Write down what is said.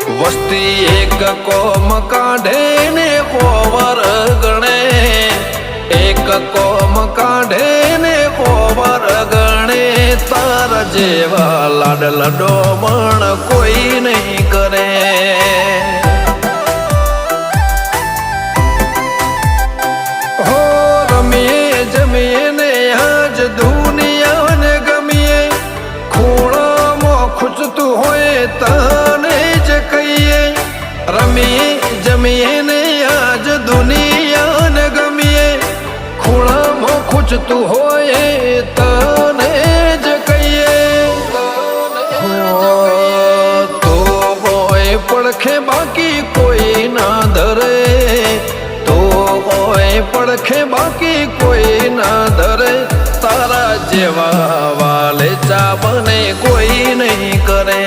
વસ્તી એક કોમ કાઢે ને કોવર ગણે, એક કોમ કાઢે ને કોવર ગણે, તાર જેવા લાડ લડોમણ કોઈ નહીં કરે. હો રમીએ જમીએ ને આજ દુનિયાને ગમીએ, ખૂણામાં ખૂચતું હોય તને જ કહીએ. રમીએ જમીએ ને આજ દુનિયાને ગમીએ, ખૂણામાં ખૂચતું હોય તને જ કહીએ. તો હોય પડખે બાકી કોઈ ના ધરે, તો હોય પડખે બાકી કોઈ ના ધરે, તારા જેવા વાલે ચા બને કોઈ નહીં કરે.